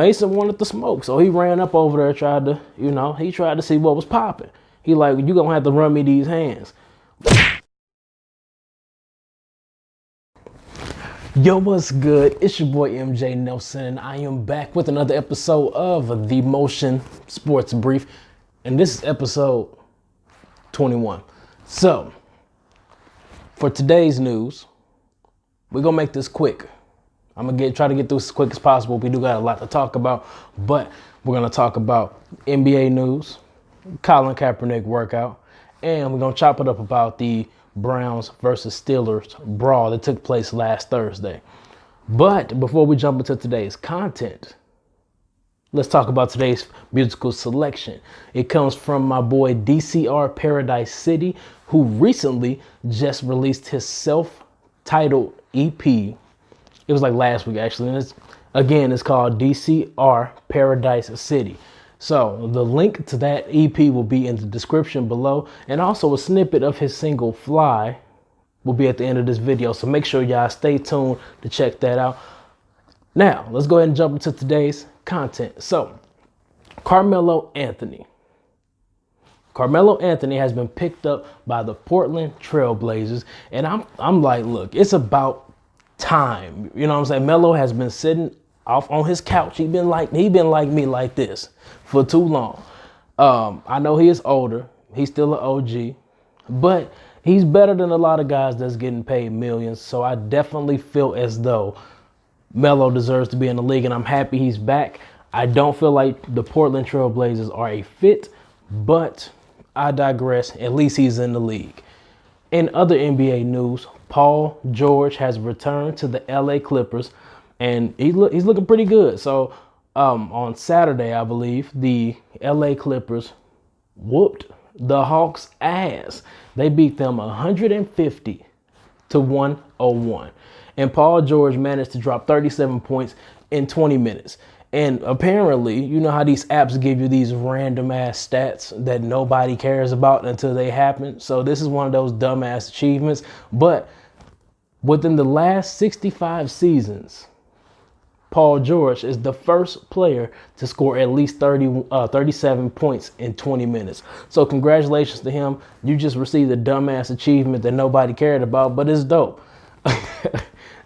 Mason wanted the smoke, so he ran up over there, tried to, he tried to see what was popping. He like, you gonna have to run me these hands. Yo, what's good? It's your boy MJ Nelson, and I am back with another episode of the Motion Sports Brief, and this is episode 21. So, for today's news, we're gonna make this quick. I'm gonna try to get through as quick as possible. We do got a lot to talk about, but we're gonna talk about NBA news, Colin Kaepernick workout, and we're gonna chop it up about the Browns versus Steelers brawl that took place last Thursday. But before we jump into today's content, let's talk about today's musical selection. It comes from my boy DCR Paradise City, who recently just released his self-titled EP. It was like last week, actually. And it's called DCR Paradise City. So the link to that EP will be in the description below. And also a snippet of his single Fly will be at the end of this video. So make sure y'all stay tuned to check that out. Now, let's go ahead and jump into today's content. So, Carmelo Anthony has been picked up by the Portland Trailblazers. And I'm like, look, it's about time. You know what I'm saying? Melo has been sitting off on his couch. He been like me like this for too long. I know he is older. He's still an OG, but he's better than a lot of guys that's getting paid millions. So I definitely feel as though Melo deserves to be in the league, and I'm happy he's back. I don't feel like the Portland Trailblazers are a fit, but I digress. At least he's in the league. In other NBA news, Paul George has returned to the LA Clippers, and he's looking pretty good. So on Saturday, I believe, the LA Clippers whooped the Hawks' ass. They beat them 150 to 101. And Paul George managed to drop 37 points in 20 minutes. And apparently, you know how these apps give you these random ass stats that nobody cares about until they happen. So this is one of those dumbass achievements. But within the last 65 seasons, Paul George is the first player to score at least 37 points in 20 minutes. So congratulations to him. You just received a dumbass achievement that nobody cared about, but it's dope.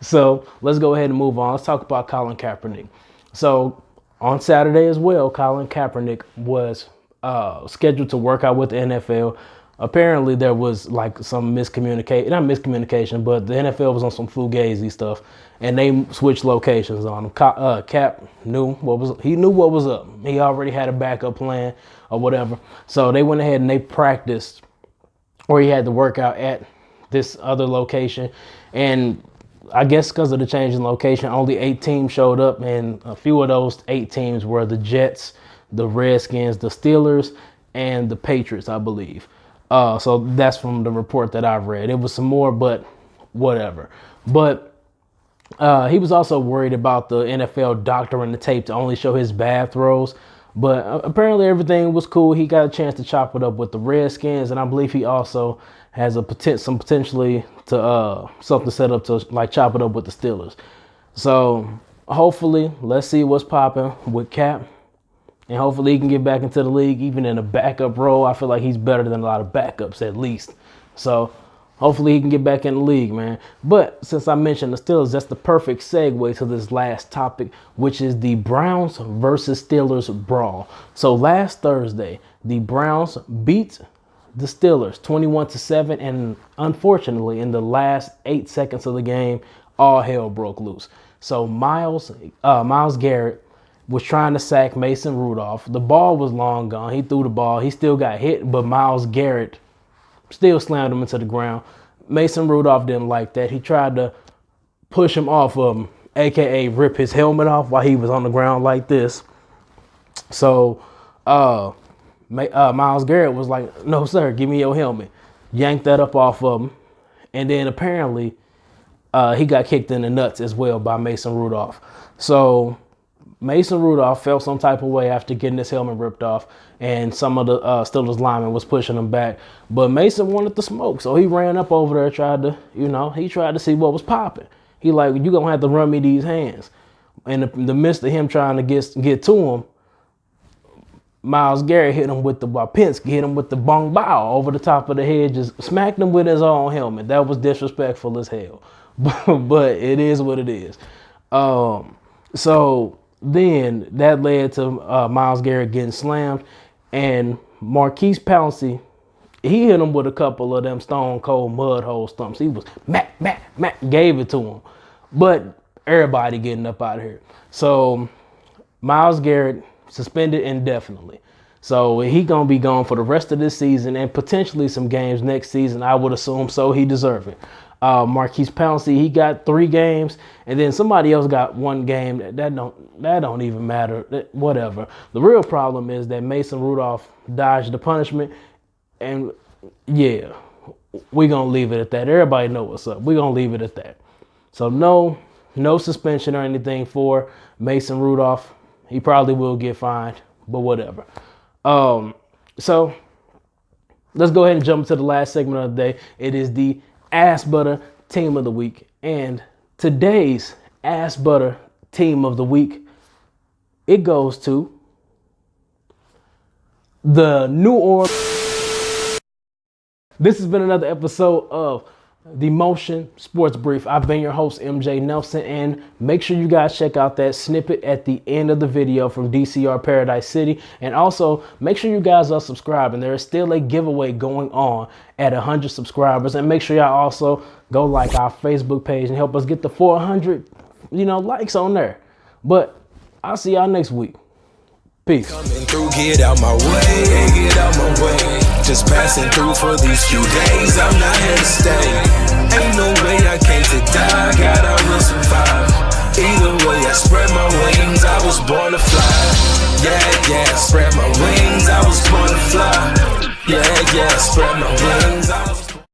So let's go ahead and move on. Let's talk about Colin Kaepernick. So on Saturday as well, Colin Kaepernick was scheduled to work out with the NFL. Apparently there was like some not miscommunication, but the NFL was on some fugazi stuff, and they switched locations on him. Cap knew what was up. He already had a backup plan or whatever. So they went ahead and they practiced, or he had to work out at this other location. And I guess because of the change in location, only 8 teams showed up, and a few of those 8 teams were the Jets, the Redskins, the Steelers, and the Patriots, I believe. So that's from the report that I've read. It was some more, but whatever. But he was also worried about the NFL doctoring the tape to only show his bad throws. But apparently everything was cool. He got a chance to chop it up with the Redskins, and I believe he also has some potentially to something set up to like chop it up with the Steelers. So hopefully, let's see what's popping with Cap. And hopefully he can get back into the league, even in a backup role. I feel like he's better than a lot of backups, at least. So hopefully he can get back in the league, man. But since I mentioned the Steelers, that's the perfect segue to this last topic, which is the Browns versus Steelers brawl. So last Thursday, the Browns beat the Steelers 21-7. And unfortunately, in the last 8 seconds of the game, all hell broke loose. So Myles Garrett was trying to sack Mason Rudolph. The ball was long gone. He threw the ball. He still got hit, but Myles Garrett still slammed him into the ground. Mason Rudolph didn't like that. He tried to push him off of him, a.k.a. rip his helmet off while he was on the ground like this. So Myles Garrett was like, no, sir, give me your helmet. Yanked that up off of him. And then apparently he got kicked in the nuts as well by Mason Rudolph. So Mason Rudolph felt some type of way after getting his helmet ripped off, and some of the Steelers linemen was pushing him back. But Mason wanted the smoke, so he ran up over there, tried to see what was popping. He like, you gonna have to run me these hands. in the midst of him trying to get to him, Myles Garrett hit him with the Penske hit him with the bong bow over the top of the head, just smacked him with his own helmet. That was disrespectful as hell, but it is what it is. So then that led to Myles Garrett getting slammed, and Marquise Pouncey, he hit him with a couple of them stone cold mud hole stumps. He was Mac, gave it to him, but everybody getting up out of here. So Myles Garrett suspended indefinitely. So he gonna be gone for the rest of this season and potentially some games next season. I would assume so. He deserves it. Marquise Pouncey, he got 3 games, and then somebody else got 1 game. That don't even matter. Whatever. The real problem is that Mason Rudolph dodged the punishment, and yeah, we gonna leave it at that. Everybody know what's up. We gonna leave it at that. So no suspension or anything for Mason Rudolph. He probably will get fined, but whatever. So let's go ahead and jump into the last segment of the day. It is the Ass Butter Team of the Week. And today's Ass Butter Team of the Week, it goes to the New Orleans. This has been another episode of the Motion Sports Brief. I've been your host, MJ Nelson, and make sure you guys check out that snippet at the end of the video from DCR Paradise City. And also make sure you guys are subscribing. There is still a giveaway going on at 100 subscribers. And make sure y'all also go like our Facebook page and help us get the 400, likes on there. But I'll see y'all next week. Peace. Coming through, get out my way, get out my way. Just passing through for these few days, I'm not here to stay. Ain't no way I came to die, God, I will survive. Either way, I spread my wings, I was born to fly. Yeah, spread my wings, I was born to fly. Yeah, spread my wings, I was